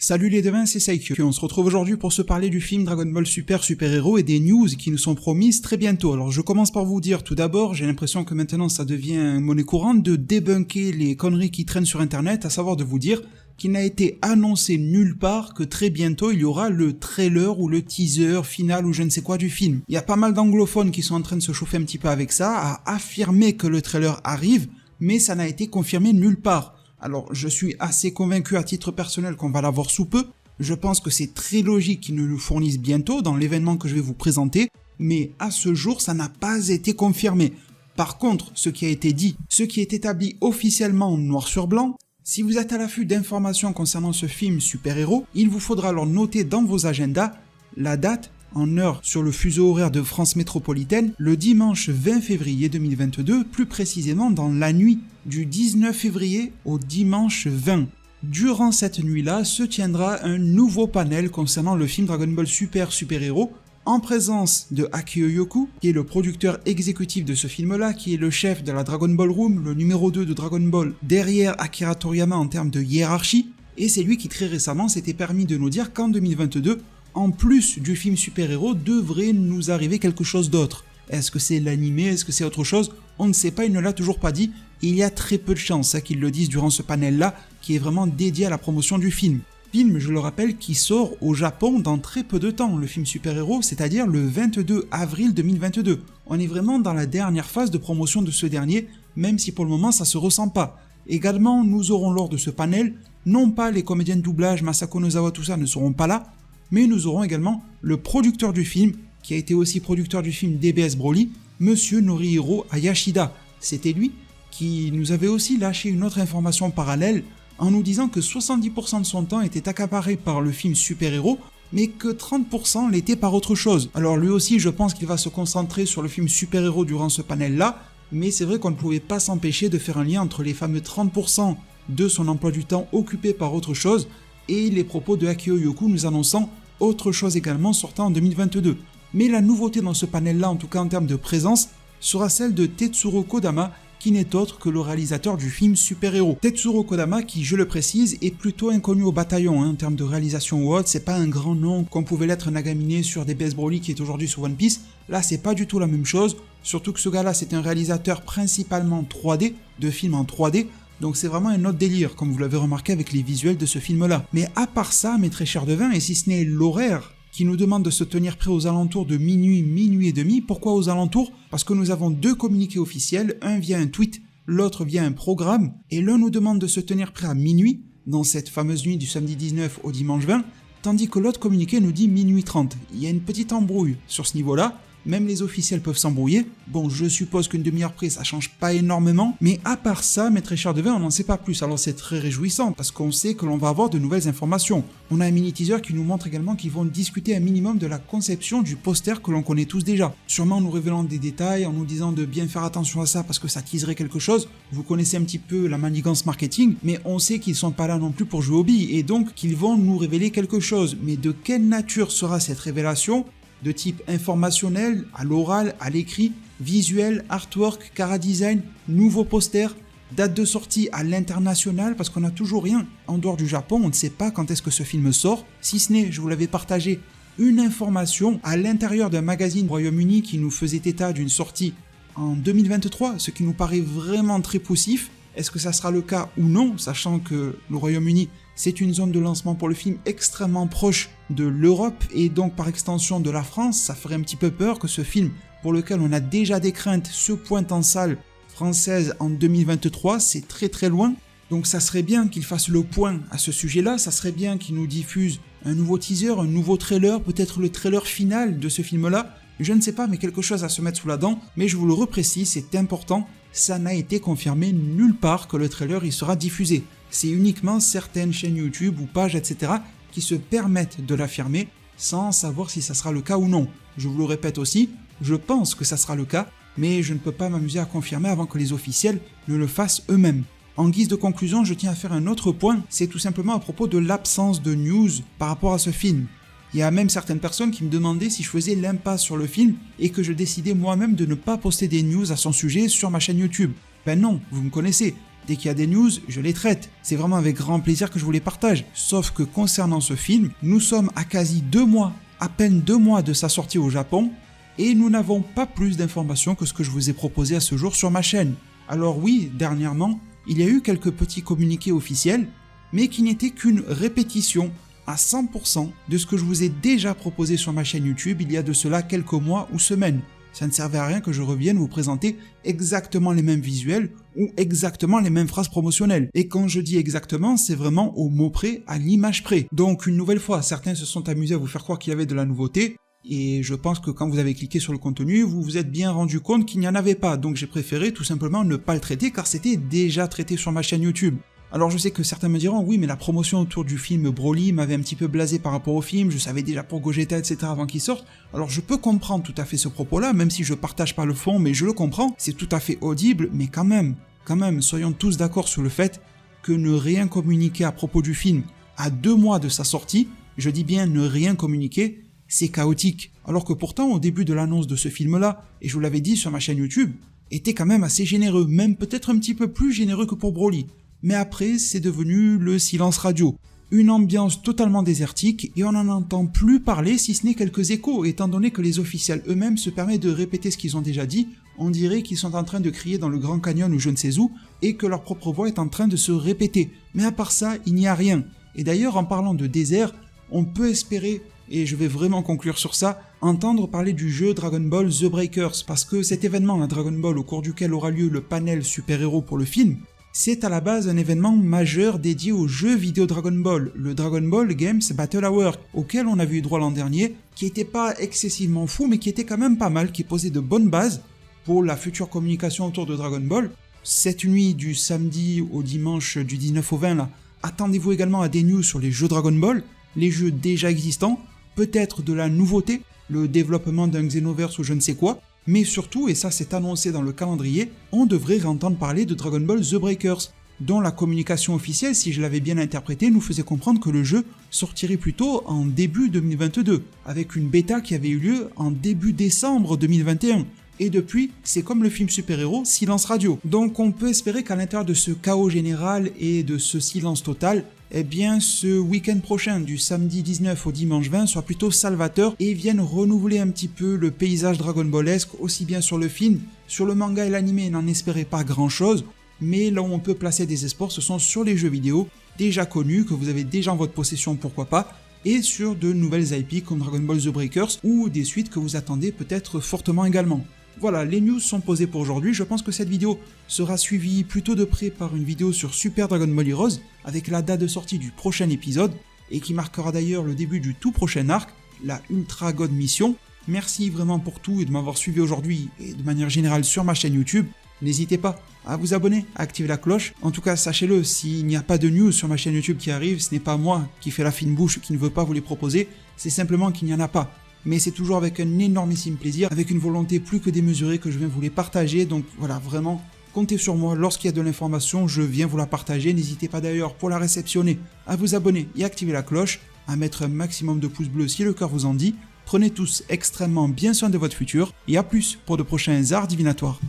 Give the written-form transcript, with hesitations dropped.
Salut les devins, c'est Saikyo. On se retrouve aujourd'hui pour se parler du film Dragon Ball Super Super Hero et des news qui nous sont promises très bientôt. Alors je commence par vous dire tout d'abord, j'ai l'impression que maintenant ça devient monnaie courante de débunker les conneries qui traînent sur internet, à savoir de vous dire qu'il n'a été annoncé nulle part que très bientôt il y aura le trailer ou le teaser final ou je ne sais quoi du film. Il y a pas mal d'anglophones qui sont en train de se chauffer un petit peu avec ça, à affirmer que le trailer arrive, mais ça n'a été confirmé nulle part. Alors, je suis assez convaincu à titre personnel qu'on va l'avoir sous peu. Je pense que c'est très logique qu'ils nous le fournissent bientôt dans l'événement que je vais vous présenter, mais à ce jour, ça n'a pas été confirmé. Par contre, ce qui a été dit, ce qui est établi officiellement noir sur blanc, si vous êtes à l'affût d'informations concernant ce film super-héros, il vous faudra alors noter dans vos agendas la date en heure sur le fuseau horaire de France métropolitaine, le dimanche 20 février 2022, plus précisément dans la nuit du 19 février au dimanche 20. Durant cette nuit-là se tiendra un nouveau panel concernant le film Dragon Ball Super Super Hero, en présence de Akio Yoku, qui est le producteur exécutif de ce film-là, qui est le chef de la Dragon Ball Room, le numéro 2 de Dragon Ball, derrière Akira Toriyama en termes de hiérarchie, et c'est lui qui très récemment s'était permis de nous dire qu'en 2022, en plus du film super-héros, devrait nous arriver quelque chose d'autre. Est-ce que c'est l'animé? Est-ce que c'est autre chose? On ne sait pas, il ne l'a toujours pas dit. Il y a très peu de chances qu'ils le disent durant ce panel-là, qui est vraiment dédié à la promotion du film. Film, je le rappelle, qui sort au Japon dans très peu de temps, le film super-héros, c'est-à-dire le 22 avril 2022. On est vraiment dans la dernière phase de promotion de ce dernier, même si pour le moment ça se ressent pas. Également, nous aurons lors de ce panel, non pas les comédiens de doublage, Masako Nozawa, tout ça ne seront pas là, mais nous aurons également le producteur du film, qui a été aussi producteur du film DBS Broly, Monsieur Norihiro Hayashida. C'était lui qui nous avait aussi lâché une autre information parallèle en nous disant que 70% de son temps était accaparé par le film super-héros, mais que 30% l'était par autre chose. Alors lui aussi, je pense qu'il va se concentrer sur le film super-héros durant ce panel-là, mais c'est vrai qu'on ne pouvait pas s'empêcher de faire un lien entre les fameux 30% de son emploi du temps occupé par autre chose et les propos de Akio Yoku nous annonçant autre chose également sortant en 2022. Mais la nouveauté dans ce panel-là, en tout cas en termes de présence, sera celle de Tetsuro Kodama, qui n'est autre que le réalisateur du film Super-Héros. Tetsuro Kodama, qui, je le précise, est plutôt inconnu au bataillon en termes de réalisation ou autre, c'est pas un grand nom comme pouvait l'être Nagamine sur DBS Broly qui est aujourd'hui sur One Piece. Là, c'est pas du tout la même chose, surtout que ce gars-là, c'est un réalisateur principalement 3D, de films en 3D, donc c'est vraiment un autre délire, comme vous l'avez remarqué avec les visuels de ce film-là. Mais à part ça, mes très chers devins, et si ce n'est l'horaire qui nous demande de se tenir prêt aux alentours de minuit, minuit et demi. Pourquoi aux alentours? Parce que nous avons deux communiqués officiels, un via un tweet, l'autre via un programme, et l'un nous demande de se tenir prêt à minuit, dans cette fameuse nuit du samedi 19 au dimanche 20, tandis que l'autre communiqué nous dit minuit 30. Il y a une petite embrouille sur ce niveau-là. Même les officiels peuvent s'embrouiller. Bon, je suppose qu'une demi-heure près, ça change pas énormément. Mais à part ça, mes très chers devins, on n'en sait pas plus. Alors c'est très réjouissant, parce qu'on sait que l'on va avoir de nouvelles informations. On a un mini-teaser qui nous montre également qu'ils vont discuter un minimum de la conception du poster que l'on connaît tous déjà. Sûrement en nous révélant des détails, en nous disant de bien faire attention à ça parce que ça teaserait quelque chose. Vous connaissez un petit peu la manigance marketing, mais on sait qu'ils sont pas là non plus pour jouer aux billes, et donc qu'ils vont nous révéler quelque chose. Mais de quelle nature sera cette révélation ? De type informationnel, à l'oral, à l'écrit, visuel, artwork, chara-design, nouveau poster, date de sortie à l'international, parce qu'on n'a toujours rien en dehors du Japon, on ne sait pas quand est-ce que ce film sort, si ce n'est, je vous l'avais partagé, une information à l'intérieur d'un magazine Royaume-Uni qui nous faisait état d'une sortie en 2023, ce qui nous paraît vraiment très poussif. Est-ce que ça sera le cas ou non, sachant que le Royaume-Uni, c'est une zone de lancement pour le film extrêmement proche de l'Europe et donc par extension de la France. Ça ferait un petit peu peur que ce film, pour lequel on a déjà des craintes, se pointe en salle française en 2023, c'est très très loin. Donc ça serait bien qu'il fasse le point à ce sujet-là, ça serait bien qu'il nous diffuse un nouveau teaser, un nouveau trailer, peut-être le trailer final de ce film-là. Je ne sais pas, mais quelque chose à se mettre sous la dent, mais je vous le reprécise, c'est important, ça n'a été confirmé nulle part que le trailer il sera diffusé. C'est uniquement certaines chaînes YouTube ou pages, etc. qui se permettent de l'affirmer sans savoir si ça sera le cas ou non. Je vous le répète aussi, je pense que ça sera le cas, mais je ne peux pas m'amuser à confirmer avant que les officiels ne le fassent eux-mêmes. En guise de conclusion, je tiens à faire un autre point, c'est tout simplement à propos de l'absence de news par rapport à ce film. Il y a même certaines personnes qui me demandaient si je faisais l'impasse sur le film et que je décidais moi-même de ne pas poster des news à son sujet sur ma chaîne YouTube. Ben non, vous me connaissez. Dès qu'il y a des news, je les traite. C'est vraiment avec grand plaisir que je vous les partage. Sauf que concernant ce film, nous sommes à quasi 2 mois, à peine 2 mois de sa sortie au Japon, et nous n'avons pas plus d'informations que ce que je vous ai proposé à ce jour sur ma chaîne. Alors oui, dernièrement, il y a eu quelques petits communiqués officiels, mais qui n'étaient qu'une répétition à 100% de ce que je vous ai déjà proposé sur ma chaîne YouTube il y a de cela quelques mois ou semaines. Ça ne servait à rien que je revienne vous présenter exactement les mêmes visuels ou exactement les mêmes phrases promotionnelles. Et quand je dis exactement, c'est vraiment au mot près, à l'image près. Donc une nouvelle fois, certains se sont amusés à vous faire croire qu'il y avait de la nouveauté, et je pense que quand vous avez cliqué sur le contenu, vous vous êtes bien rendu compte qu'il n'y en avait pas. Donc j'ai préféré tout simplement ne pas le traiter car c'était déjà traité sur ma chaîne YouTube. Alors je sais que certains me diront, oui mais la promotion autour du film Broly m'avait un petit peu blasé par rapport au film, je savais déjà pour Gogeta etc. avant qu'il sorte. Alors je peux comprendre tout à fait ce propos-là, même si je partage pas le fond, mais je le comprends, c'est tout à fait audible, mais quand même, soyons tous d'accord sur le fait que ne rien communiquer à propos du film à 2 mois de sa sortie, je dis bien ne rien communiquer, c'est chaotique. Alors que pourtant au début de l'annonce de ce film-là, et je vous l'avais dit sur ma chaîne YouTube, était quand même assez généreux, même peut-être un petit peu plus généreux que pour Broly. Mais après, c'est devenu le silence radio. Une ambiance totalement désertique et on n'en entend plus parler si ce n'est quelques échos, étant donné que les officiels eux-mêmes se permettent de répéter ce qu'ils ont déjà dit, on dirait qu'ils sont en train de crier dans le Grand Canyon ou je ne sais où, et que leur propre voix est en train de se répéter. Mais à part ça, il n'y a rien. Et d'ailleurs, en parlant de désert, on peut espérer, et je vais vraiment conclure sur ça, entendre parler du jeu Dragon Ball The Breakers, parce que cet événement à Dragon Ball au cours duquel aura lieu le panel super-héros pour le film, c'est à la base un événement majeur dédié au jeu vidéo Dragon Ball, le Dragon Ball Games Battle Hour, auquel on avait eu droit l'an dernier, qui était pas excessivement fou, mais qui était quand même pas mal, qui posait de bonnes bases pour la future communication autour de Dragon Ball. Cette nuit du samedi au dimanche du 19 au 20 là, attendez-vous également à des news sur les jeux Dragon Ball, les jeux déjà existants, peut-être de la nouveauté, le développement d'un Xenoverse ou je ne sais quoi, mais surtout, et ça c'est annoncé dans le calendrier, on devrait entendre parler de Dragon Ball The Breakers, dont la communication officielle, si je l'avais bien interprété, nous faisait comprendre que le jeu sortirait plutôt en début 2022, avec une bêta qui avait eu lieu en début décembre 2021. Et depuis, c'est comme le film super-héros, silence radio. Donc on peut espérer qu'à l'intérieur de ce chaos général et de ce silence total, eh bien ce week-end prochain, du samedi 19 au dimanche 20, soit plutôt salvateur et vienne renouveler un petit peu le paysage Dragon Ballesque, aussi bien sur le film, sur le manga et l'anime, n'en espérez pas grand-chose, mais là où on peut placer des espoirs, ce sont sur les jeux vidéo, déjà connus, que vous avez déjà en votre possession, pourquoi pas, et sur de nouvelles IP comme Dragon Ball The Breakers, ou des suites que vous attendez peut-être fortement également. Voilà, les news sont posées pour aujourd'hui, je pense que cette vidéo sera suivie plutôt de près par une vidéo sur Super Dragon Ball Heroes, avec la date de sortie du prochain épisode, et qui marquera d'ailleurs le début du tout prochain arc, la Ultra God Mission. Merci vraiment pour tout et de m'avoir suivi aujourd'hui, et de manière générale sur ma chaîne YouTube. N'hésitez pas à vous abonner, à activer la cloche. En tout cas, sachez-le, s'il n'y a pas de news sur ma chaîne YouTube qui arrive, ce n'est pas moi qui fais la fine bouche qui ne veut pas vous les proposer, c'est simplement qu'il n'y en a pas. Mais c'est toujours avec un énormissime plaisir, avec une volonté plus que démesurée que je viens vous les partager, donc voilà, vraiment, comptez sur moi, lorsqu'il y a de l'information, je viens vous la partager, n'hésitez pas d'ailleurs pour la réceptionner, à vous abonner et activer la cloche, à mettre un maximum de pouces bleus si le cœur vous en dit, prenez tous extrêmement bien soin de votre futur, et à plus pour de prochains arts divinatoires.